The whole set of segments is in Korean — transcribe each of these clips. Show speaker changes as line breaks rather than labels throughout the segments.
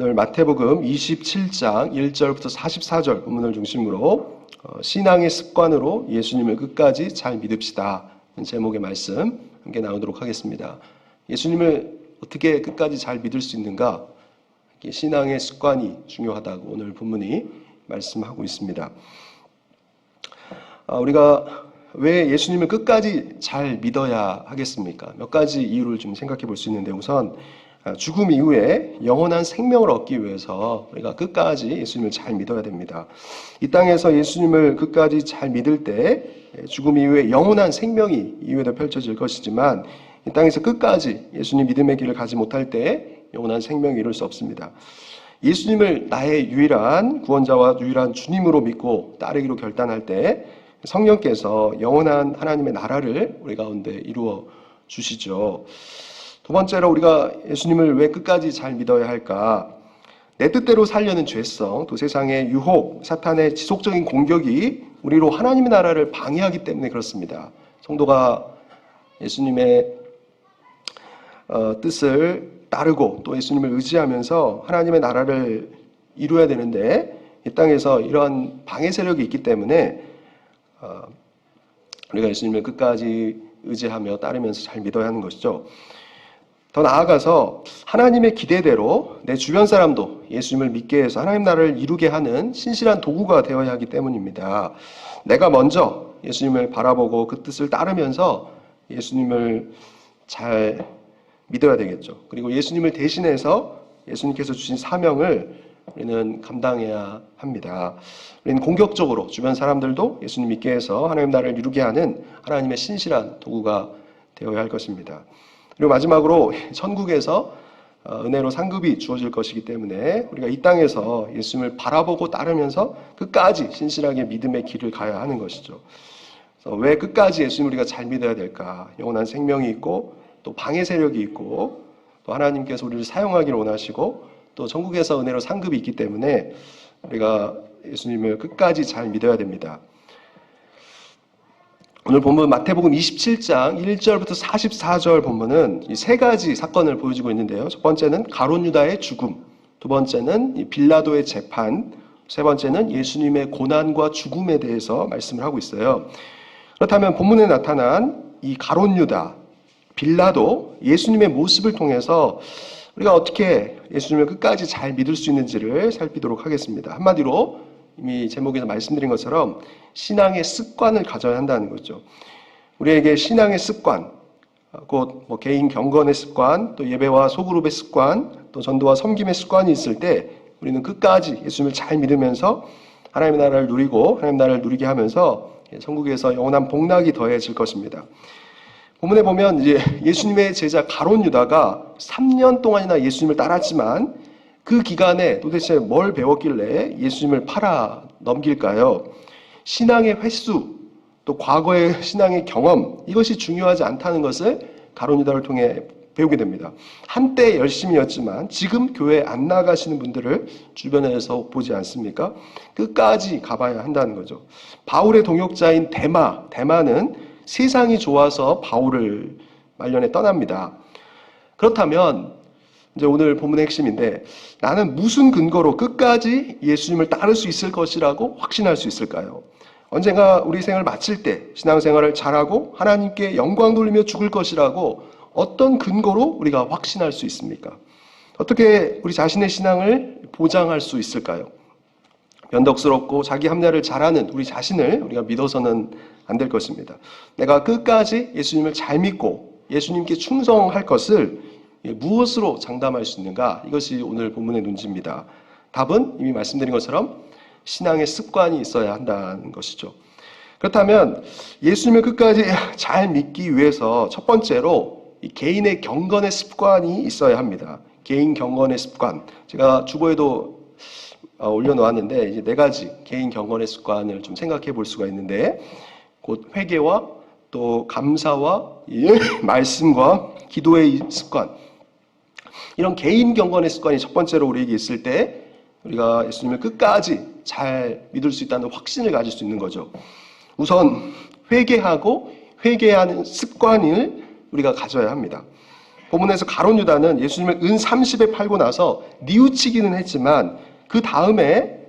오늘 마태복음 27장 1절부터 44절 본문을 중심으로 신앙의 습관으로 예수님을 끝까지 잘 믿읍시다 제목의 말씀 함께 나누도록 하겠습니다. 예수님을 어떻게 끝까지 잘 믿을 수 있는가? 신앙의 습관이 중요하다고 오늘 본문이 말씀하고 있습니다. 우리가 왜 예수님을 끝까지 잘 믿어야 하겠습니까? 몇 가지 이유를 좀 생각해 볼 수 있는데, 우선 죽음 이후에 영원한 생명을 얻기 위해서 우리가 끝까지 예수님을 잘 믿어야 됩니다. 이 땅에서 예수님을 끝까지 잘 믿을 때 죽음 이후에 영원한 생명이 이후에도 펼쳐질 것이지만, 이 땅에서 끝까지 예수님 믿음의 길을 가지 못할 때 영원한 생명을 이룰 수 없습니다. 예수님을 나의 유일한 구원자와 유일한 주님으로 믿고 따르기로 결단할 때 성령께서 영원한 하나님의 나라를 우리 가운데 이루어 주시죠. 두 번째로, 우리가 예수님을 왜 끝까지 잘 믿어야 할까? 내 뜻대로 살려는 죄성, 또 세상의 유혹, 사탄의 지속적인 공격이 우리로 하나님의 나라를 방해하기 때문에 그렇습니다. 성도가 예수님의 뜻을 따르고 또 예수님을 의지하면서 하나님의 나라를 이루어야 되는데, 이 땅에서 이러한 방해 세력이 있기 때문에 우리가 예수님을 끝까지 의지하며 따르면서 잘 믿어야 하는 것이죠. 더 나아가서 하나님의 기대대로 내 주변 사람도 예수님을 믿게 해서 하나님 나라를 이루게 하는 신실한 도구가 되어야 하기 때문입니다. 내가 먼저 예수님을 바라보고 그 뜻을 따르면서 예수님을 잘 믿어야 되겠죠. 그리고 예수님을 대신해서 예수님께서 주신 사명을 우리는 감당해야 합니다. 우리는 공격적으로 주변 사람들도 예수님 믿게 해서 하나님 나라를 이루게 하는 하나님의 신실한 도구가 되어야 할 것입니다. 그리고 마지막으로, 천국에서 은혜로 상급이 주어질 것이기 때문에 우리가 이 땅에서 예수님을 바라보고 따르면서 끝까지 신실하게 믿음의 길을 가야 하는 것이죠. 그래서 왜 끝까지 예수님을 우리가 잘 믿어야 될까? 영원한 생명이 있고 또 방해 세력이 있고 또 하나님께서 우리를 사용하기를 원하시고 또 천국에서 은혜로 상급이 있기 때문에 우리가 예수님을 끝까지 잘 믿어야 됩니다. 오늘 본문 마태복음 27장 1절부터 44절 본문은 이 세 가지 사건을 보여주고 있는데요. 첫 번째는 가룟 유다의 죽음, 두 번째는 빌라도의 재판, 세 번째는 예수님의 고난과 죽음에 대해서 말씀을 하고 있어요. 그렇다면 본문에 나타난 이 가룟 유다, 빌라도, 예수님의 모습을 통해서 우리가 어떻게 예수님을 끝까지 잘 믿을 수 있는지를 살피도록 하겠습니다. 한마디로 이미 제목에서 말씀드린 것처럼 신앙의 습관을 가져야 한다는 거죠. 우리에게 신앙의 습관, 곧 개인 경건의 습관, 또 예배와 소그룹의 습관, 또 전도와 섬김의 습관이 있을 때 우리는 끝까지 예수님을 잘 믿으면서 하나님의 나라를 누리고 하나님의 나라를 누리게 하면서 천국에서 영원한 복락이 더해질 것입니다. 본문에 보면 이제 예수님의 제자 가룟 유다가 3년 동안이나 예수님을 따랐지만 그 기간에 도대체 뭘 배웠길래 예수님을 팔아 넘길까요? 신앙의 횟수, 또 과거의 신앙의 경험, 이것이 중요하지 않다는 것을 가룟 유다를 통해 배우게 됩니다. 한때 열심이었지만 지금 교회 안 나가시는 분들을 주변에서 보지 않습니까? 끝까지 가봐야 한다는 거죠. 바울의 동역자인 데마는 세상이 좋아서 바울을 말년에 떠납니다. 그렇다면 이제 오늘 본문의 핵심인데, 나는 무슨 근거로 끝까지 예수님을 따를 수 있을 것이라고 확신할 수 있을까요? 언젠가 우리 생을 마칠 때 신앙생활을 잘하고 하나님께 영광 돌리며 죽을 것이라고 어떤 근거로 우리가 확신할 수 있습니까? 어떻게 우리 자신의 신앙을 보장할 수 있을까요? 변덕스럽고 자기 합리화를 잘하는 우리 자신을 우리가 믿어서는 안 될 것입니다. 내가 끝까지 예수님을 잘 믿고 예수님께 충성할 것을 무엇으로 장담할 수 있는가? 이것이 오늘 본문의 논지입니다. 답은 이미 말씀드린 것처럼 신앙의 습관이 있어야 한다는 것이죠. 그렇다면 예수님을 끝까지 잘 믿기 위해서 첫 번째로 이 개인의 경건의 습관이 있어야 합니다. 개인 경건의 습관. 제가 주보에도 올려놓았는데 이제 4가지 개인 경건의 습관을 좀 생각해 볼 수가 있는데, 곧 회개와 또 감사와 말씀과 기도의 습관, 이런 개인 경건의 습관이 첫 번째로 우리에게 있을 때 우리가 예수님을 끝까지 잘 믿을 수 있다는 확신을 가질 수 있는 거죠. 우선 회개하고 회개하는 습관을 우리가 가져야 합니다. 본문에서 가룟 유다는 예수님을 은 30에 팔고 나서 뉘우치기는 했지만 그 다음에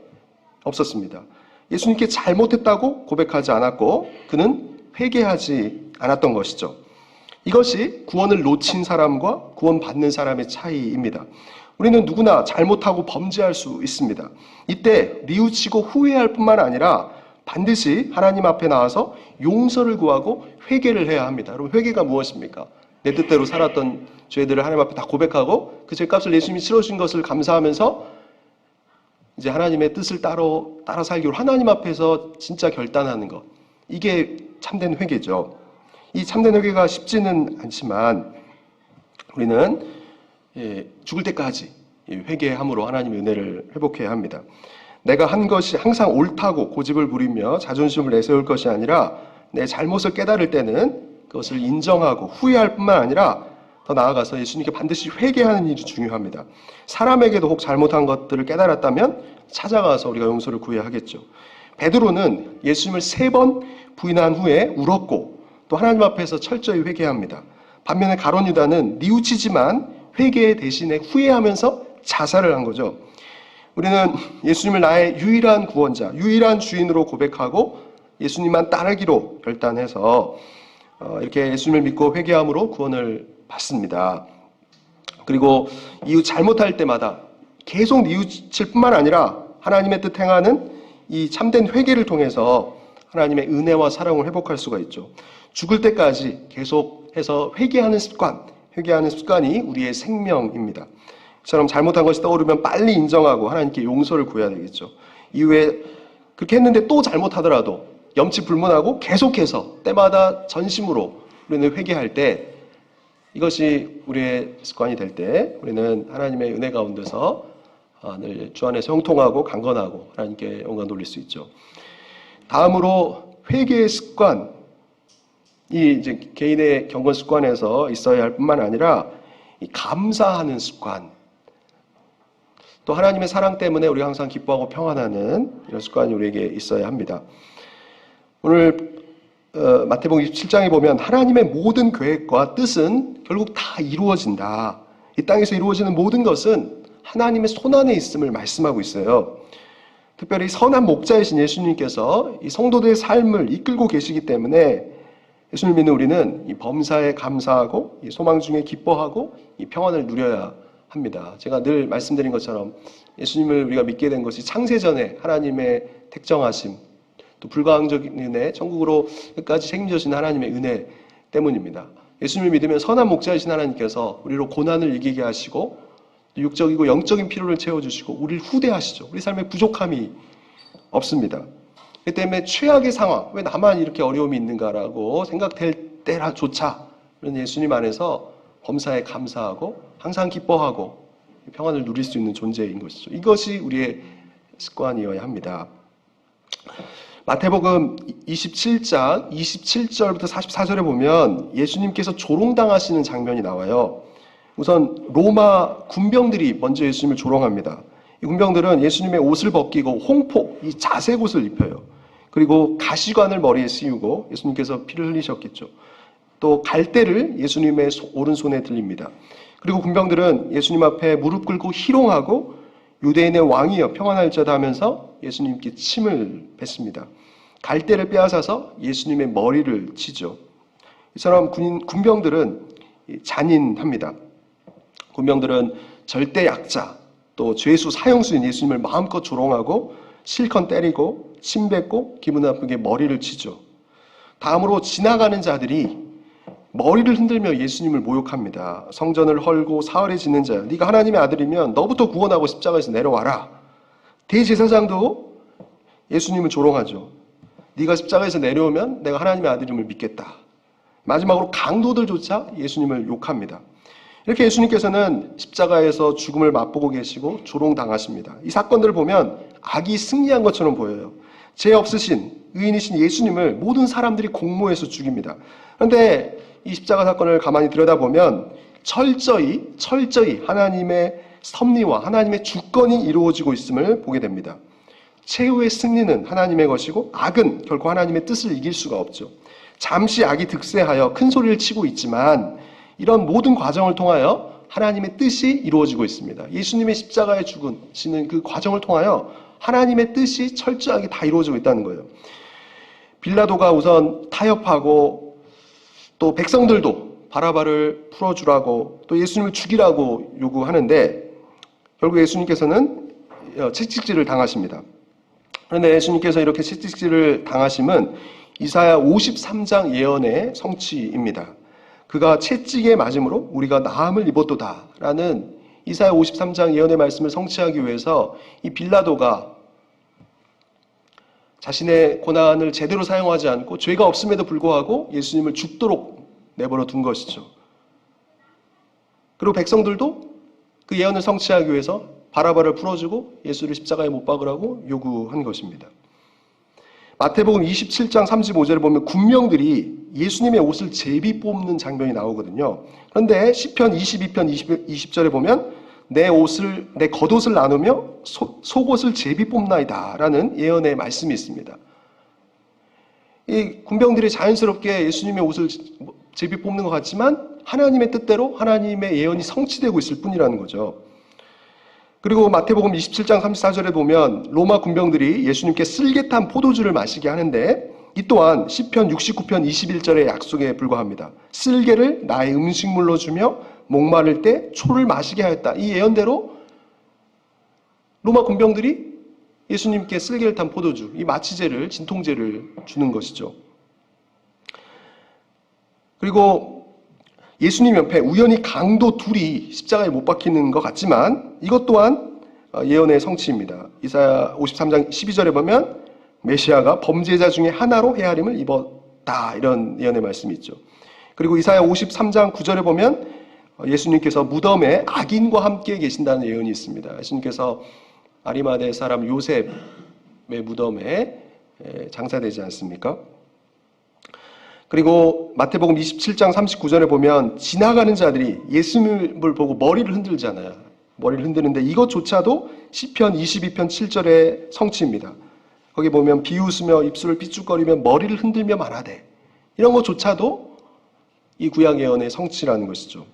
없었습니다. 예수님께 잘못했다고 고백하지 않았고 그는 회개하지 않았던 것이죠. 이것이 구원을 놓친 사람과 구원받는 사람의 차이입니다. 우리는 누구나 잘못하고 범죄할 수 있습니다. 이때 뉘우치고 후회할 뿐만 아니라 반드시 하나님 앞에 나와서 용서를 구하고 회개를 해야 합니다. 여러분, 회개가 무엇입니까? 내 뜻대로 살았던 죄들을 하나님 앞에 다 고백하고 그 죄값을 예수님이 치러주신 것을 감사하면서 이제 하나님의 뜻을 따라 살기로 하나님 앞에서 진짜 결단하는 것. 이게 참된 회개죠. 이 참된 회개가 쉽지는 않지만 우리는 죽을 때까지 회개함으로 하나님의 은혜를 회복해야 합니다. 내가 한 것이 항상 옳다고 고집을 부리며 자존심을 내세울 것이 아니라 내 잘못을 깨달을 때는 그것을 인정하고 후회할 뿐만 아니라 더 나아가서 예수님께 반드시 회개하는 일이 중요합니다. 사람에게도 혹 잘못한 것들을 깨달았다면 찾아가서 우리가 용서를 구해야 하겠죠. 베드로는 예수님을 3번 부인한 후에 울었고 또 하나님 앞에서 철저히 회개합니다. 반면에 가룟 유다는 뉘우치지만 회개 대신에 후회하면서 자살을 한 거죠. 우리는 예수님을 나의 유일한 구원자, 유일한 주인으로 고백하고 예수님만 따르기로 결단해서 이렇게 예수님을 믿고 회개함으로 구원을 받습니다. 그리고 이후 잘못할 때마다 계속 뉘우칠 뿐만 아니라 하나님의 뜻 행하는 이 참된 회개를 통해서 하나님의 은혜와 사랑을 회복할 수가 있죠. 죽을 때까지 계속해서 회개하는 습관이 우리의 생명입니다. 이처럼 잘못한 것이 떠오르면 빨리 인정하고 하나님께 용서를 구해야 되겠죠. 이후에 그렇게 했는데 또 잘못하더라도 염치불문하고 계속해서 때마다 전심으로 우리는 회개할 때 이것이 우리의 습관이 될 때 우리는 하나님의 은혜 가운데서 늘 주 안에서 형통하고 강건하고 하나님께 영광 돌릴 수 있죠. 다음으로 회개의 습관이 이제 개인의 경건 습관에서 있어야 할 뿐만 아니라 이 감사하는 습관. 또 하나님의 사랑 때문에 우리가 항상 기뻐하고 평안하는 이런 습관이 우리에게 있어야 합니다. 오늘 마태복음 27장에 보면 하나님의 모든 계획과 뜻은 결국 다 이루어진다. 이 땅에서 이루어지는 모든 것은 하나님의 손안에 있음을 말씀하고 있어요. 특별히 선한 목자이신 예수님께서 이 성도들의 삶을 이끌고 계시기 때문에 예수님을 믿는 우리는 이 범사에 감사하고 이 소망 중에 기뻐하고 이 평안을 누려야 합니다. 제가 늘 말씀드린 것처럼 예수님을 우리가 믿게 된 것이 창세전에 하나님의 택정하심, 또 불가항적인 은혜, 천국으로 끝까지 책임져 주신 하나님의 은혜 때문입니다. 예수님을 믿으면 선한 목자이신 하나님께서 우리로 고난을 이기게 하시고 육적이고 영적인 필요를 채워주시고 우리를 후대하시죠. 우리 삶에 부족함이 없습니다. 그 때문에 최악의 상황, 왜 나만 이렇게 어려움이 있는가라고 생각될 때라조차 우리는 예수님 안에서 범사에 감사하고 항상 기뻐하고 평안을 누릴 수 있는 존재인 것이죠. 이것이 우리의 습관이어야 합니다. 마태복음 27장 27절부터 44절에 보면 예수님께서 조롱당하시는 장면이 나와요. 우선 로마 군병들이 먼저 예수님을 조롱합니다. 이 군병들은 예수님의 옷을 벗기고 홍포, 이 자색 옷을 입혀요. 그리고 가시관을 머리에 씌우고 예수님께서 피를 흘리셨겠죠. 또 갈대를 예수님의 오른손에 들립니다. 그리고 군병들은 예수님 앞에 무릎 꿇고 희롱하고 유대인의 왕이여 평안할지어다 하면서 예수님께 침을 뱉습니다. 갈대를 빼앗아서 예수님의 머리를 치죠. 이처럼 군병들은 잔인합니다. 군병들은 절대 약자, 또 죄수 사형수인 예수님을 마음껏 조롱하고 실컷 때리고 침 뱉고 기분 나쁘게 머리를 치죠. 다음으로 지나가는 자들이 머리를 흔들며 예수님을 모욕합니다. 성전을 헐고 사흘에 짓는 자야, 네가 하나님의 아들이면 너부터 구원하고 십자가에서 내려와라. 대제사장도 예수님을 조롱하죠. 네가 십자가에서 내려오면 내가 하나님의 아들임을 믿겠다. 마지막으로 강도들조차 예수님을 욕합니다. 이렇게 예수님께서는 십자가에서 죽음을 맛보고 계시고 조롱당하십니다. 이 사건들을 보면 악이 승리한 것처럼 보여요. 죄 없으신 의인이신 예수님을 모든 사람들이 공모해서 죽입니다. 그런데 이 십자가 사건을 가만히 들여다보면 철저히 하나님의 섭리와 하나님의 주권이 이루어지고 있음을 보게 됩니다. 최후의 승리는 하나님의 것이고 악은 결코 하나님의 뜻을 이길 수가 없죠. 잠시 악이 득세하여 큰 소리를 치고 있지만 이런 모든 과정을 통하여 하나님의 뜻이 이루어지고 있습니다. 예수님의 십자가에 죽으시는 그 과정을 통하여 하나님의 뜻이 철저하게 다 이루어지고 있다는 거예요. 빌라도가 우선 타협하고 또 백성들도 바라바를 풀어주라고 또 예수님을 죽이라고 요구하는데 결국 예수님께서는 채찍질을 당하십니다. 그런데 예수님께서 이렇게 채찍질을 당하심은 이사야 53장 예언의 성취입니다. 그가 채찍에 맞음으로 우리가 나음을 입었도다 라는 이사야 53장 예언의 말씀을 성취하기 위해서 이 빌라도가 자신의 고난을 제대로 사용하지 않고 죄가 없음에도 불구하고 예수님을 죽도록 내버려 둔 것이죠. 그리고 백성들도 그 예언을 성취하기 위해서 바라바를 풀어주고 예수를 십자가에 못 박으라고 요구한 것입니다. 마태복음 27장 35절에 보면 군명들이 예수님의 옷을 제비 뽑는 장면이 나오거든요. 그런데 시편 22편 20절에 보면 내 겉옷을 나누며 속옷을 제비 뽑나이다 라는 예언의 말씀이 있습니다. 이 군병들이 자연스럽게 예수님의 옷을 제비 뽑는 것 같지만 하나님의 뜻대로 하나님의 예언이 성취되고 있을 뿐이라는 거죠. 그리고 마태복음 27장 34절에 보면 로마 군병들이 예수님께 쓸개탄 포도주를 마시게 하는데 이 또한 시편 69편 21절의 약속에 불과합니다. 쓸개를 나의 음식물로 주며 목마를 때 초를 마시게 하였다. 이 예언대로 로마 군병들이 예수님께 쓸개를 탄 포도주, 이 마취제를, 진통제를 주는 것이죠. 그리고 예수님 옆에 우연히 강도 둘이 십자가에 못 박히는 것 같지만 이것 또한 예언의 성취입니다. 이사야 53장 12절에 보면 메시아가 범죄자 중에 하나로 헤아림을 입었다 이런 예언의 말씀이 있죠. 그리고 이사야 53장 9절에 보면 예수님께서 무덤에 악인과 함께 계신다는 예언이 있습니다. 예수님께서 아리마대 사람 요셉의 무덤에 장사되지 않습니까? 그리고 마태복음 27장 39절에 보면 지나가는 자들이 예수님을 보고 머리를 흔들잖아요. 머리를 흔드는데 이것조차도 시편 22편 7절의 성취입니다. 거기 보면 비웃으며 입술을 삐죽거리며 머리를 흔들며 말하되 이런 것조차도 이 구약 예언의 성취라는 것이죠.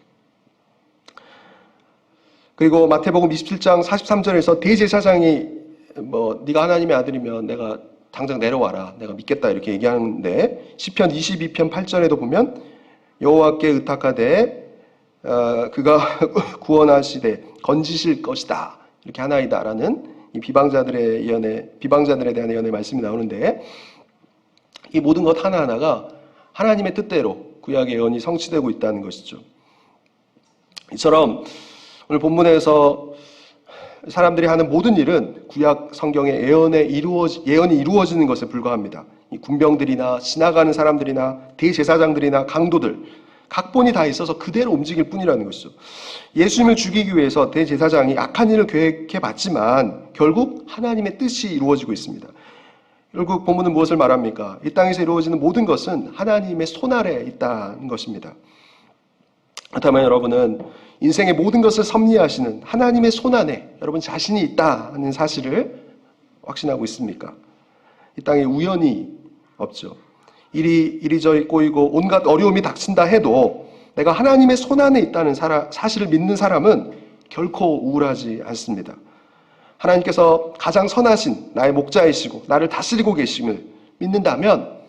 그리고 마태복음 27장 43절에서 대제사장이 네가 하나님의 아들이면 내가 당장 내려와라. 내가 믿겠다. 이렇게 얘기하는데 시편 22편 8절에도 보면 여호와께 의탁하되 그가 구원하시되 건지실 것이다. 이렇게 하나이다라는 이 비방자들에 대한 예언의 말씀이 나오는데 이 모든 것 하나하나가 하나님의 뜻대로 구약의 예언이 성취되고 있다는 것이죠. 이처럼 오늘 본문에서 사람들이 하는 모든 일은 구약 성경의 예언이 이루어지는 것에 불과합니다. 이 군병들이나 지나가는 사람들이나 대제사장들이나 강도들 각본이 다 있어서 그대로 움직일 뿐이라는 것이죠. 예수님을 죽이기 위해서 대제사장이 악한 일을 계획해봤지만 결국 하나님의 뜻이 이루어지고 있습니다. 결국 본문은 무엇을 말합니까? 이 땅에서 이루어지는 모든 것은 하나님의 손 아래에 있다는 것입니다. 그렇다면 여러분은 인생의 모든 것을 섭리하시는 하나님의 손 안에 여러분 자신이 있다는 사실을 확신하고 있습니까? 이 땅에 우연이 없죠. 일이 이리저리 꼬이고 온갖 어려움이 닥친다 해도 내가 하나님의 손 안에 있다는 사실을 믿는 사람은 결코 우울하지 않습니다. 하나님께서 가장 선하신 나의 목자이시고 나를 다스리고 계심을 믿는다면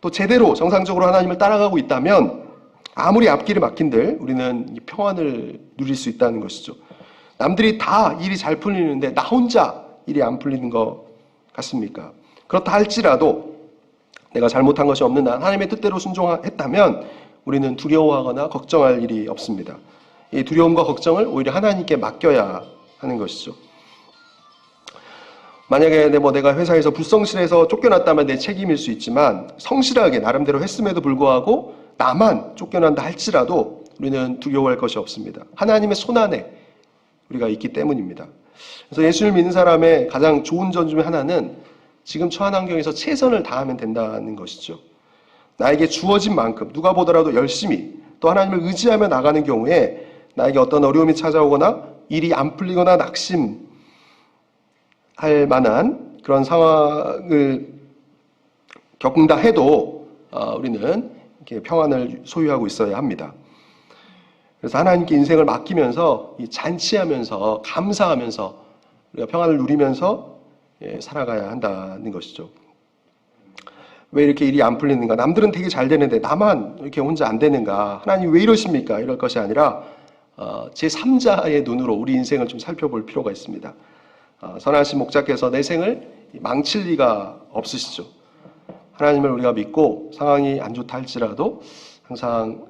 또 제대로 정상적으로 하나님을 따라가고 있다면 아무리 앞길이 막힌들 우리는 평안을 누릴 수 있다는 것이죠. 남들이 다 일이 잘 풀리는데 나 혼자 일이 안 풀리는 것 같습니까? 그렇다 할지라도 내가 잘못한 것이 없는 한 하나님의 뜻대로 순종했다면 우리는 두려워하거나 걱정할 일이 없습니다. 이 두려움과 걱정을 오히려 하나님께 맡겨야 하는 것이죠. 만약에 내가 회사에서 불성실해서 쫓겨났다면 내 책임일 수 있지만 성실하게 나름대로 했음에도 불구하고 나만 쫓겨난다 할지라도 우리는 두려워할 것이 없습니다. 하나님의 손 안에 우리가 있기 때문입니다. 그래서 예수를 믿는 사람의 가장 좋은 점 중에 하나는 지금 처한 환경에서 최선을 다하면 된다는 것이죠. 나에게 주어진 만큼 누가 보더라도 열심히 또 하나님을 의지하며 나가는 경우에 나에게 어떤 어려움이 찾아오거나 일이 안 풀리거나 낙심할 만한 그런 상황을 겪는다 해도 우리는 이렇게 평안을 소유하고 있어야 합니다. 그래서 하나님께 인생을 맡기면서 이 잔치하면서 감사하면서 우리가 평안을 누리면서 살아가야 한다는 것이죠. 왜 이렇게 일이 안 풀리는가? 남들은 되게 잘 되는데 나만 이렇게 혼자 안 되는가? 하나님 왜 이러십니까? 이럴 것이 아니라 제3자의 눈으로 우리 인생을 좀 살펴볼 필요가 있습니다. 선하신 목자께서 내 생을 망칠 리가 없으시죠. 하나님을 우리가 믿고 상황이 안 좋다 할지라도 항상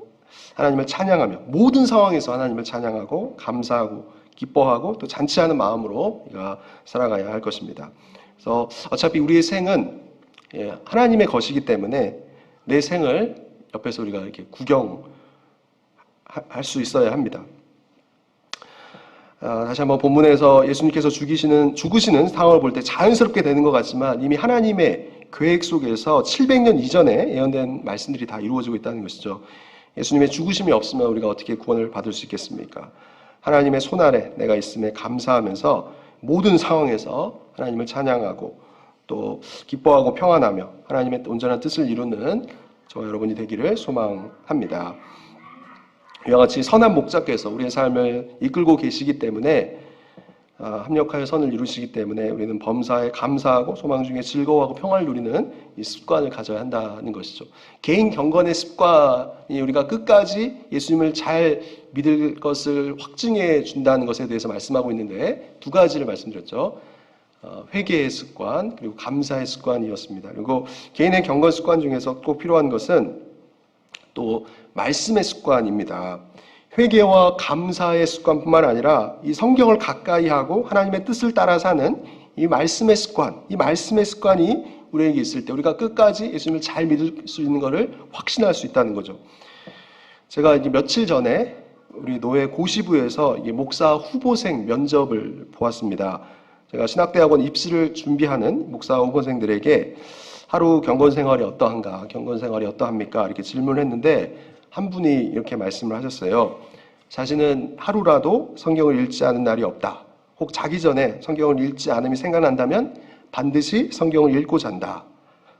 하나님을 찬양하며 모든 상황에서 하나님을 찬양하고 감사하고 기뻐하고 또 잔치하는 마음으로 우리가 살아가야 할 것입니다. 그래서 어차피 우리의 생은 하나님의 것이기 때문에 내 생을 옆에서 우리가 이렇게 구경할 수 있어야 합니다. 다시 한번 본문에서 예수님께서 죽으시는 상황을 볼 때 자연스럽게 되는 것 같지만 이미 하나님의 계획 속에서 700년 이전에 예언된 말씀들이 다 이루어지고 있다는 것이죠. 예수님의 죽으심이 없으면 우리가 어떻게 구원을 받을 수 있겠습니까? 하나님의 손 아래 내가 있음에 감사하면서 모든 상황에서 하나님을 찬양하고 또 기뻐하고 평안하며 하나님의 온전한 뜻을 이루는 저와 여러분이 되기를 소망합니다. 이와 같이 선한 목자께서 우리의 삶을 이끌고 계시기 때문에 합력하여 선을 이루시기 때문에 우리는 범사에 감사하고 소망 중에 즐거워하고 평안을 누리는 이 습관을 가져야 한다는 것이죠. 개인 경건의 습관이 우리가 끝까지 예수님을 잘 믿을 것을 확증해 준다는 것에 대해서 말씀하고 있는데 두 가지를 말씀드렸죠. 회개의 습관 그리고 감사의 습관이었습니다. 그리고 개인의 경건 습관 중에서 꼭 필요한 것은 또 말씀의 습관입니다. 회개와 감사의 습관뿐만 아니라 이 성경을 가까이 하고 하나님의 뜻을 따라 사는 이 말씀의 습관, 이 말씀의 습관이 우리에게 있을 때 우리가 끝까지 예수님을 잘 믿을 수 있는 것을 확신할 수 있다는 거죠. 제가 이제 며칠 전에 우리 노회 고시부에서 목사 후보생 면접을 보았습니다. 제가 신학대학원 입시를 준비하는 목사 후보생들에게 하루 경건생활이 어떠한가, 경건생활이 어떠합니까? 이렇게 질문을 했는데 한 분이 이렇게 말씀을 하셨어요. 자신은 하루라도 성경을 읽지 않은 날이 없다. 혹 자기 전에 성경을 읽지 않음이 생각난다면 반드시 성경을 읽고 잔다.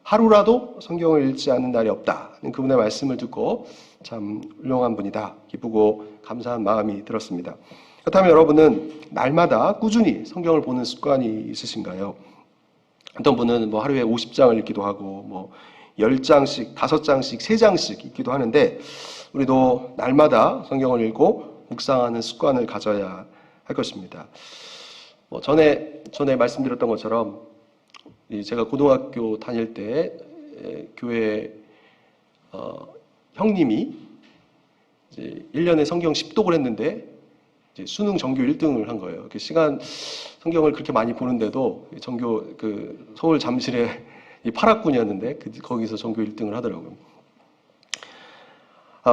하루라도 성경을 읽지 않은 날이 없다. 그분의 말씀을 듣고 참 훌륭한 분이다. 기쁘고 감사한 마음이 들었습니다. 그렇다면 여러분은 날마다 꾸준히 성경을 보는 습관이 있으신가요? 어떤 분은 하루에 50장을 읽기도 하고 10장씩, 5장씩, 3장씩 읽기도 하는데 우리도 날마다 성경을 읽고 묵상하는 습관을 가져야 할 것입니다. 전에 말씀드렸던 것처럼 제가 고등학교 다닐 때 교회 형님이 이제 1년에 성경 10독을 했는데 이제 수능 전교 1등을 한 거예요. 성경을 그렇게 많이 보는데도 전교 서울 잠실에 8학군이었는데 거기서 전교 1등을 하더라고요.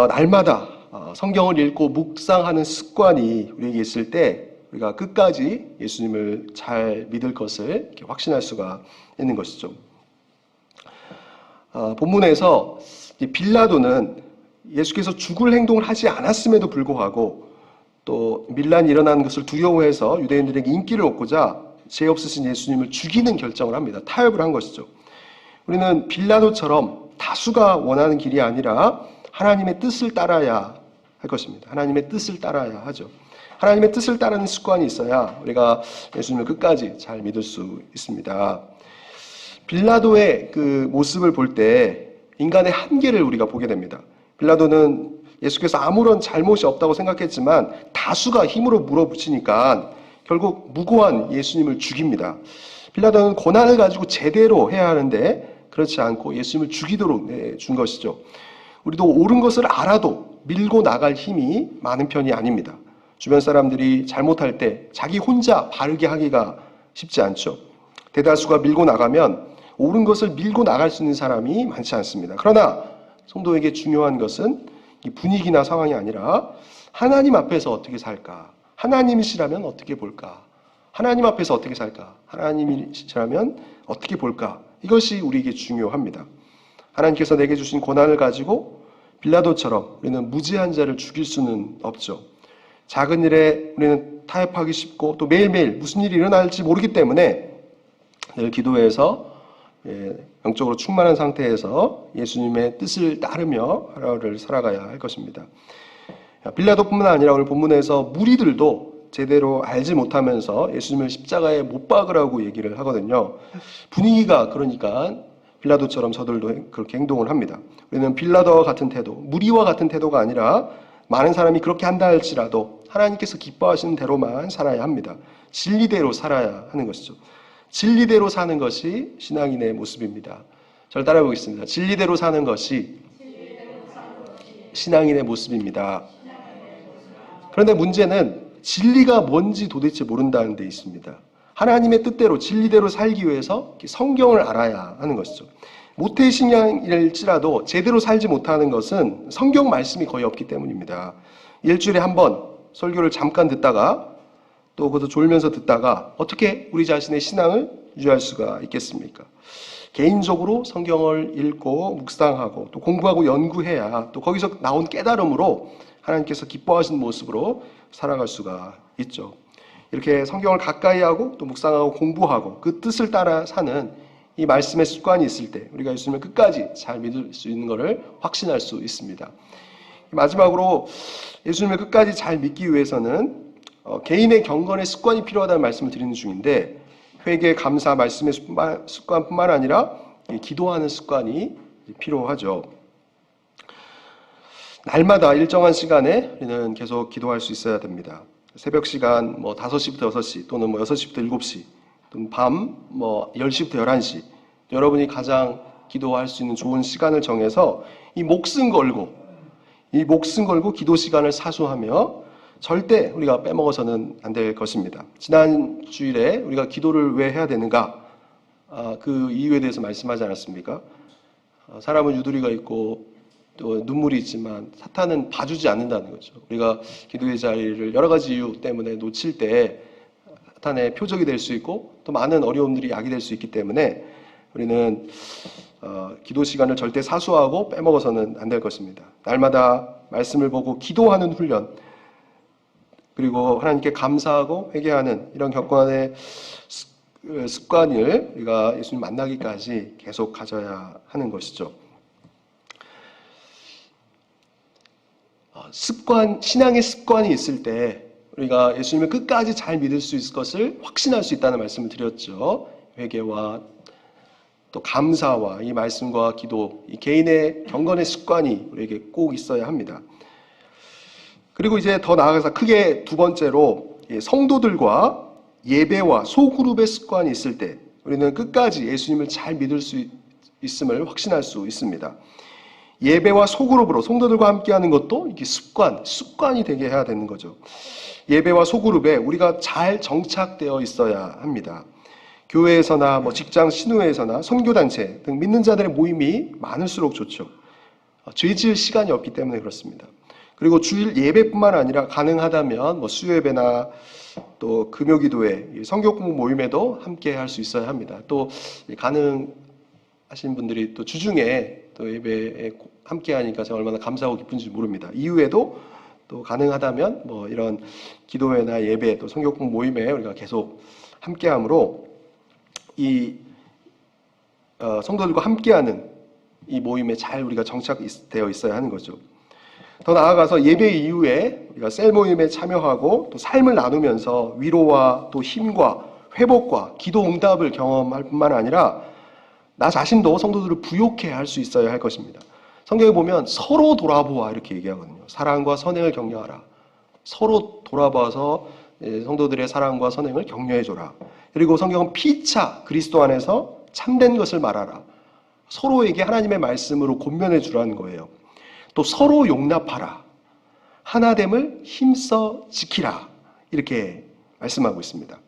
날마다 성경을 읽고 묵상하는 습관이 우리에게 있을 때 우리가 끝까지 예수님을 잘 믿을 것을 이렇게 확신할 수가 있는 것이죠. 본문에서 빌라도는 예수께서 죽을 행동을 하지 않았음에도 불구하고 또 밀란이 일어나는 것을 두려워해서 유대인들에게 인기를 얻고자 죄 없으신 예수님을 죽이는 결정을 합니다. 타협을 한 것이죠. 우리는 빌라도처럼 다수가 원하는 길이 아니라 하나님의 뜻을 따라야 할 것입니다. 하나님의 뜻을 따라야 하죠. 하나님의 뜻을 따르는 습관이 있어야 우리가 예수님을 끝까지 잘 믿을 수 있습니다. 빌라도의 그 모습을 볼 때 인간의 한계를 우리가 보게 됩니다. 빌라도는 예수께서 아무런 잘못이 없다고 생각했지만 다수가 힘으로 물어붙이니까 결국 무고한 예수님을 죽입니다. 빌라도는 고난을 가지고 제대로 해야 하는데 그렇지 않고 예수님을 죽이도록 준 것이죠. 우리도 옳은 것을 알아도 밀고 나갈 힘이 많은 편이 아닙니다. 주변 사람들이 잘못할 때 자기 혼자 바르게 하기가 쉽지 않죠. 대다수가 밀고 나가면 옳은 것을 밀고 나갈 수 있는 사람이 많지 않습니다. 그러나 성도에게 중요한 것은 이 분위기나 상황이 아니라 하나님 앞에서 어떻게 살까? 하나님이시라면 어떻게 볼까? 하나님 앞에서 어떻게 살까? 하나님이시라면 어떻게 볼까? 이것이 우리에게 중요합니다. 하나님께서 내게 주신 고난을 가지고 빌라도처럼 우리는 무지한 자를 죽일 수는 없죠. 작은 일에 우리는 타협하기 쉽고 또 매일매일 무슨 일이 일어날지 모르기 때문에 늘 기도해서 영적으로 충만한 상태에서 예수님의 뜻을 따르며 하루를 살아가야 할 것입니다. 빌라도뿐만 아니라 오늘 본문에서 무리들도 제대로 알지 못하면서 예수님을 십자가에 못 박으라고 얘기를 하거든요. 분위기가 그러니까 빌라도처럼 저들도 그렇게 행동을 합니다. 우리는 빌라도와 같은 태도, 무리와 같은 태도가 아니라 많은 사람이 그렇게 한다 할지라도 하나님께서 기뻐하시는 대로만 살아야 합니다. 진리대로 살아야 하는 것이죠. 진리대로 사는 것이 신앙인의 모습입니다. 저를 따라해 보겠습니다. 진리대로 사는 것이 신앙인의 모습입니다. 그런데 문제는 진리가 뭔지 도대체 모른다는 데 있습니다. 하나님의 뜻대로 진리대로 살기 위해서 성경을 알아야 하는 것이죠. 모태신앙일지라도 제대로 살지 못하는 것은 성경 말씀이 거의 없기 때문입니다. 일주일에 한 번 설교를 잠깐 듣다가 또 그것도 졸면서 듣다가 어떻게 우리 자신의 신앙을 유지할 수가 있겠습니까? 개인적으로 성경을 읽고 묵상하고 또 공부하고 연구해야 또 거기서 나온 깨달음으로 하나님께서 기뻐하시는 모습으로 살아갈 수가 있죠. 이렇게 성경을 가까이 하고 또 묵상하고 공부하고 그 뜻을 따라 사는 이 말씀의 습관이 있을 때 우리가 예수님을 끝까지 잘 믿을 수 있는 것을 확신할 수 있습니다. 마지막으로 예수님을 끝까지 잘 믿기 위해서는 개인의 경건의 습관이 필요하다는 말씀을 드리는 중인데 회개, 감사, 말씀의 습관뿐만 아니라 기도하는 습관이 필요하죠. 날마다 일정한 시간에 우리는 계속 기도할 수 있어야 됩니다. 새벽 시간 5시부터 6시 또는 6시부터 7시 또는 밤 10시부터 11시 여러분이 가장 기도할 수 있는 좋은 시간을 정해서 이 목숨 걸고 기도 시간을 사수하며 절대 우리가 빼먹어서는 안 될 것입니다. 지난 주일에 우리가 기도를 왜 해야 되는가? 그 이유에 대해서 말씀하지 않았습니까? 사람은 유두리가 있고 또 눈물이 있지만 사탄은 봐주지 않는다는 거죠. 우리가 기도의 자리를 여러 가지 이유 때문에 놓칠 때 사탄의 표적이 될 수 있고 또 많은 어려움들이 약이 될 수 있기 때문에 우리는 기도 시간을 절대 사수하고 빼먹어서는 안 될 것입니다. 날마다 말씀을 보고 기도하는 훈련 그리고 하나님께 감사하고 회개하는 이런 경건의 습관을 우리가 예수님 만나기까지 계속 가져야 하는 것이죠. 신앙의 습관이 있을 때 우리가 예수님을 끝까지 잘 믿을 수 있을 것을 확신할 수 있다는 말씀을 드렸죠. 회개와 또 감사와 이 말씀과 기도, 이 개인의 경건의 습관이 우리에게 꼭 있어야 합니다. 그리고 이제 더 나아가서 크게 두 번째로 성도들과 예배와 소그룹의 습관이 있을 때 우리는 끝까지 예수님을 잘 믿을 수 있음을 확신할 수 있습니다. 예배와 소그룹으로 성도들과 함께하는 것도 이게 습관이 되게 해야 되는 거죠. 예배와 소그룹에 우리가 잘 정착되어 있어야 합니다. 교회에서나 직장 신우회에서나 선교단체 등 믿는 자들의 모임이 많을수록 좋죠. 죄 지을 시간이 없기 때문에 그렇습니다. 그리고 주일 예배뿐만 아니라 가능하다면 수요예배나 또 금요기도회, 성경공부 모임에도 함께 할 수 있어야 합니다. 또 가능하신 분들이 또 주중에 또 예배에 함께 하니까 제가 얼마나 감사하고 기쁜지 모릅니다. 이후에도 또 가능하다면 이런 기도회나 예배 또 성경공부 모임에 우리가 계속 함께함으로 이 성도들과 함께하는 이 모임에 잘 우리가 정착되어 있어야 하는 거죠. 더 나아가서 예배 이후에 우리가 셀 모임에 참여하고 또 삶을 나누면서 위로와 또 힘과 회복과 기도 응답을 경험할 뿐만 아니라 나 자신도 성도들을 부욕해 할 수 있어야 할 것입니다. 성경에 보면 서로 돌아보아 이렇게 얘기하거든요. 사랑과 선행을 격려하라. 서로 돌아봐서 성도들의 사랑과 선행을 격려해줘라. 그리고 성경은 피차 그리스도 안에서 참된 것을 말하라. 서로에게 하나님의 말씀으로 권면해 주라는 거예요. 또 서로 용납하라. 하나됨을 힘써 지키라. 이렇게 말씀하고 있습니다.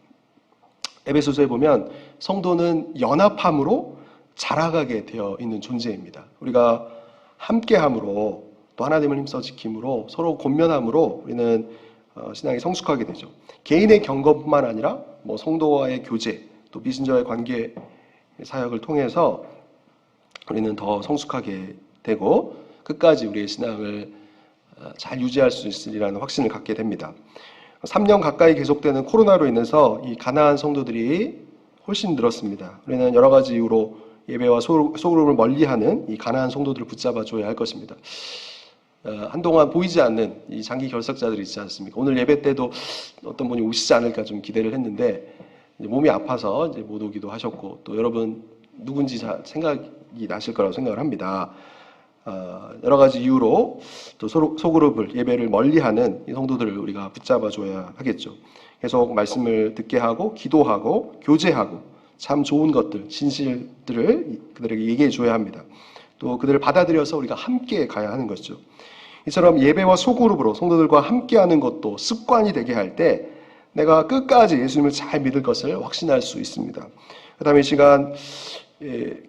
에베소서에 보면 성도는 연합함으로 자라가게 되어 있는 존재입니다. 우리가 함께함으로 또 하나됨을 힘써 지킴으로 서로 권면함으로 우리는 신앙이 성숙하게 되죠. 개인의 경건뿐만 아니라 성도와의 교제 또 미신자와의 관계 사역을 통해서 우리는 더 성숙하게 되고 끝까지 우리의 신앙을 잘 유지할 수 있으리라는 확신을 갖게 됩니다. 3년 가까이 계속되는 코로나로 인해서 이 가나안 성도들이 훨씬 늘었습니다. 우리는 여러 가지 이유로 예배와 소그룹을 멀리하는 이 가나안 성도들을 붙잡아 줘야 할 것입니다. 한동안 보이지 않는 이 장기 결석자들이 있지 않습니까? 오늘 예배 때도 어떤 분이 오시지 않을까 좀 기대를 했는데 이제 몸이 아파서 이제 못 오기도 하셨고, 또 여러분 누군지 잘 생각이 나실 거라고 생각을 합니다. 여러 가지 이유로 또 소그룹을 예배를 멀리하는 이 성도들을 우리가 붙잡아줘야 하겠죠. 계속 말씀을 듣게 하고 기도하고 교제하고 참 좋은 것들, 진실들을 그들에게 얘기해 줘야 합니다. 또 그들을 받아들여서 우리가 함께 가야 하는 것이죠. 이처럼 예배와 소그룹으로 성도들과 함께하는 것도 습관이 되게 할 때 내가 끝까지 예수님을 잘 믿을 것을 확신할 수 있습니다. 그 다음에 이 시간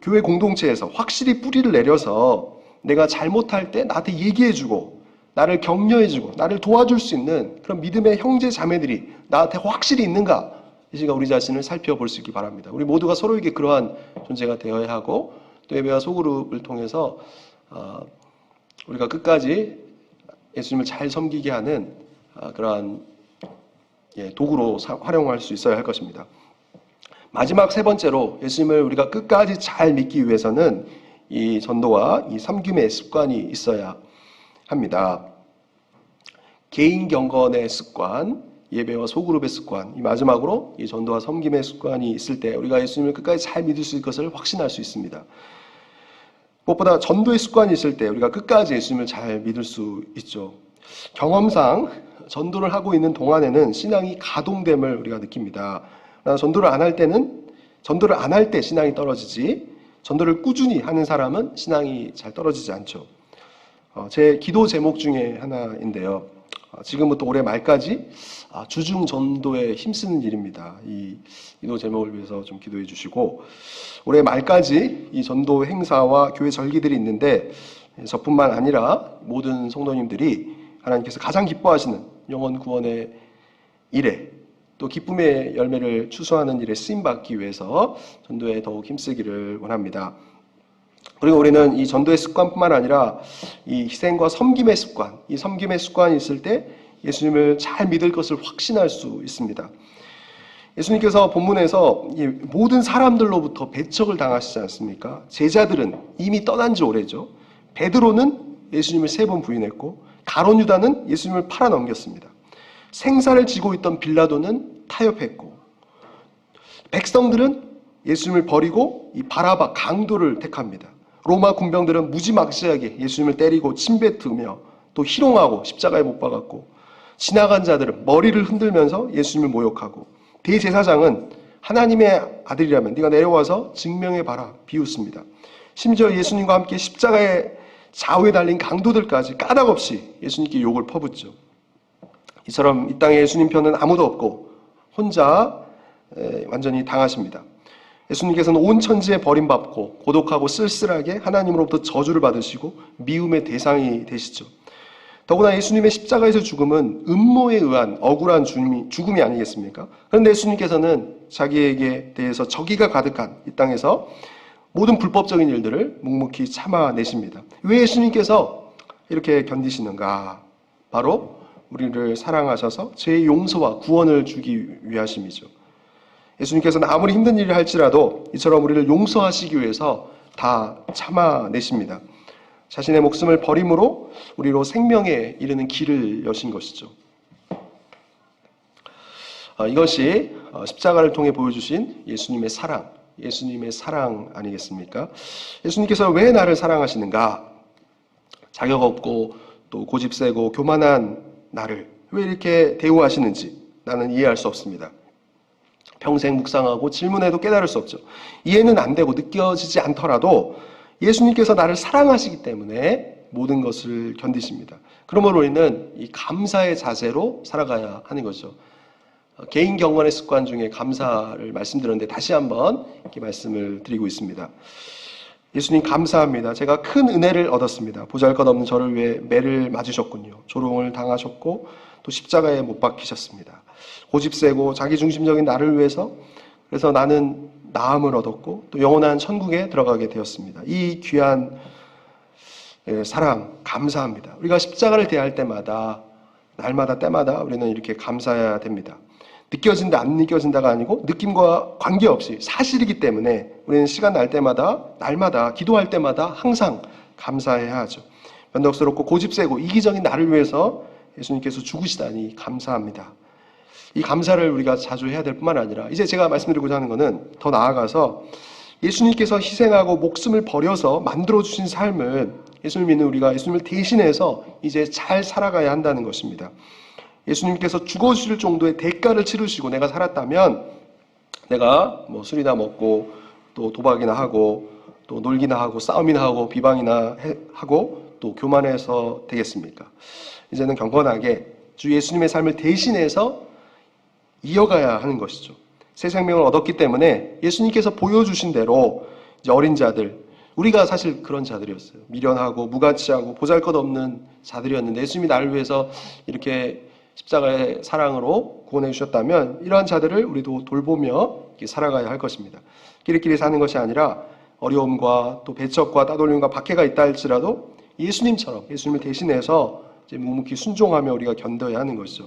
교회 공동체에서 확실히 뿌리를 내려서 내가 잘못할 때 나한테 얘기해주고 나를 격려해주고 나를 도와줄 수 있는 그런 믿음의 형제 자매들이 나한테 확실히 있는가, 이 시간 우리 자신을 살펴볼 수 있기 바랍니다. 우리 모두가 서로에게 그러한 존재가 되어야 하고, 또 예배와 소그룹을 통해서 우리가 끝까지 예수님을 잘 섬기게 하는 그러한 도구로 활용할 수 있어야 할 것입니다. 마지막 세 번째로 예수님을 우리가 끝까지 잘 믿기 위해서는 이 전도와 이 섬김의 습관이 있어야 합니다. 개인 경건의 습관, 예배와 소그룹의 습관, 이 마지막으로 이 전도와 섬김의 습관이 있을 때 우리가 예수님을 끝까지 잘 믿을 수 있을 것을 확신할 수 있습니다. 무엇보다 전도의 습관이 있을 때 우리가 끝까지 예수님을 잘 믿을 수 있죠. 경험상 전도를 하고 있는 동안에는 신앙이 가동됨을 우리가 느낍니다. 전도를 안 할 때 신앙이 떨어지지, 전도를 꾸준히 하는 사람은 신앙이 잘 떨어지지 않죠. 제 기도 제목 중에 하나인데요. 지금부터 올해 말까지 주중 전도에 힘쓰는 일입니다. 이 기도 제목을 위해서 좀 기도해 주시고, 올해 말까지 이 전도 행사와 교회 절기들이 있는데 저뿐만 아니라 모든 성도님들이 하나님께서 가장 기뻐하시는 영혼 구원의 일에, 또 기쁨의 열매를 추수하는 일에 쓰임받기 위해서 전도에 더욱 힘쓰기를 원합니다. 그리고 우리는 이 전도의 습관뿐만 아니라 이 희생과 섬김의 습관, 이 섬김의 습관이 있을 때 예수님을 잘 믿을 것을 확신할 수 있습니다. 예수님께서 본문에서 이 모든 사람들로부터 배척을 당하시지 않습니까? 제자들은 이미 떠난 지 오래죠. 베드로는 예수님을 3번 부인했고, 가룟 유다는 예수님을 팔아넘겼습니다. 생사를 지고 있던 빌라도는 타협했고, 백성들은 예수님을 버리고 이 바라바 강도를 택합니다. 로마 군병들은 무지막지하게 예수님을 때리고 침뱉으며 또 희롱하고 십자가에 못 박았고, 지나간 자들은 머리를 흔들면서 예수님을 모욕하고, 대제사장은 하나님의 아들이라면 네가 내려와서 증명해봐라 비웃습니다. 심지어 예수님과 함께 십자가의 좌우에 달린 강도들까지 까닭없이 예수님께 욕을 퍼붓죠. 이처럼 이 땅에 예수님 편은 아무도 없고 혼자 완전히 당하십니다. 예수님께서는 온 천지에 버림받고 고독하고 쓸쓸하게 하나님으로부터 저주를 받으시고 미움의 대상이 되시죠. 더구나 예수님의 십자가에서 죽음은 음모에 의한 억울한 죽음이 아니겠습니까? 그런데 예수님께서는 자기에게 대해서 저기가 가득한 이 땅에서 모든 불법적인 일들을 묵묵히 참아내십니다. 왜 예수님께서 이렇게 견디시는가? 바로 우리를 사랑하셔서 죄의 용서와 구원을 주기 위하심이죠. 예수님께서는 아무리 힘든 일을 할지라도 이처럼 우리를 용서하시기 위해서 다 참아내십니다. 자신의 목숨을 버림으로 우리로 생명에 이르는 길을 여신 것이죠. 이것이 십자가를 통해 보여주신 예수님의 사랑 아니겠습니까? 예수님께서 왜 나를 사랑하시는가? 자격 없고 또 고집 세고 교만한 나를 왜 이렇게 대우하시는지 나는 이해할 수 없습니다. 평생 묵상하고 질문해도 깨달을 수 없죠. 이해는 안 되고 느껴지지 않더라도 예수님께서 나를 사랑하시기 때문에 모든 것을 견디십니다. 그러므로 우리는 이 감사의 자세로 살아가야 하는 거죠. 개인 경건의 습관 중에 감사를 말씀드렸는데 다시 한번 이렇게 말씀을 드리고 있습니다. 예수님 감사합니다. 제가 큰 은혜를 얻었습니다. 보잘것없는 저를 위해 매를 맞으셨군요. 조롱을 당하셨고 또 십자가에 못 박히셨습니다. 고집세고 자기중심적인 나를 위해서, 그래서 나는 나음을 얻었고 또 영원한 천국에 들어가게 되었습니다. 이 귀한 사랑 감사합니다. 우리가 십자가를 대할 때마다 날마다 때마다 우리는 이렇게 감사해야 됩니다. 느껴진다 안 느껴진다가 아니고 느낌과 관계없이 사실이기 때문에 우리는 시간 날 때마다 날마다 기도할 때마다 항상 감사해야 하죠. 변덕스럽고 고집세고 이기적인 나를 위해서 예수님께서 죽으시다니 감사합니다. 이 감사를 우리가 자주 해야 될 뿐만 아니라 이제 제가 말씀드리고자 하는 것은 더 나아가서 예수님께서 희생하고 목숨을 버려서 만들어주신 삶을 예수님을 믿는 우리가 예수님을 대신해서 이제 잘 살아가야 한다는 것입니다. 예수님께서 죽어주실 정도의 대가를 치르시고 내가 살았다면 내가 뭐 술이나 먹고 또 도박이나 하고 또 놀기나 하고 싸움이나 하고 비방이나 하고 또 교만해서 되겠습니까? 이제는 경건하게 주 예수님의 삶을 대신해서 이어가야 하는 것이죠. 새 생명을 얻었기 때문에 예수님께서 보여주신 대로 이제 어린 자들, 우리가 사실 그런 자들이었어요. 미련하고 무가치하고 보잘것없는 자들이었는데 예수님이 나를 위해서 이렇게 십자가의 사랑으로 구원해 주셨다면 이러한 자들을 우리도 돌보며 살아가야 할 것입니다. 끼리끼리 사는 것이 아니라 어려움과 또 배척과 따돌림과 박해가 있다 할지라도 예수님처럼 예수님을 대신해서 이제 묵묵히 순종하며 우리가 견뎌야 하는 것이죠.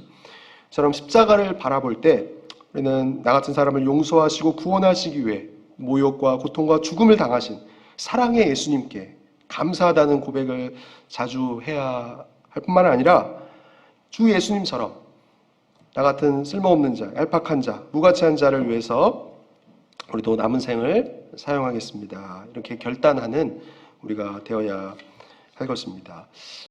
저처럼 십자가를 바라볼 때 우리는 나 같은 사람을 용서하시고 구원하시기 위해 모욕과 고통과 죽음을 당하신 사랑의 예수님께 감사하다는 고백을 자주 해야 할 뿐만 아니라 주 예수님처럼 나 같은 쓸모없는 자, 얄팍한 자, 무가치한 자를 위해서 우리도 남은 생을 사용하겠습니다. 이렇게 결단하는 우리가 되어야 할 것입니다.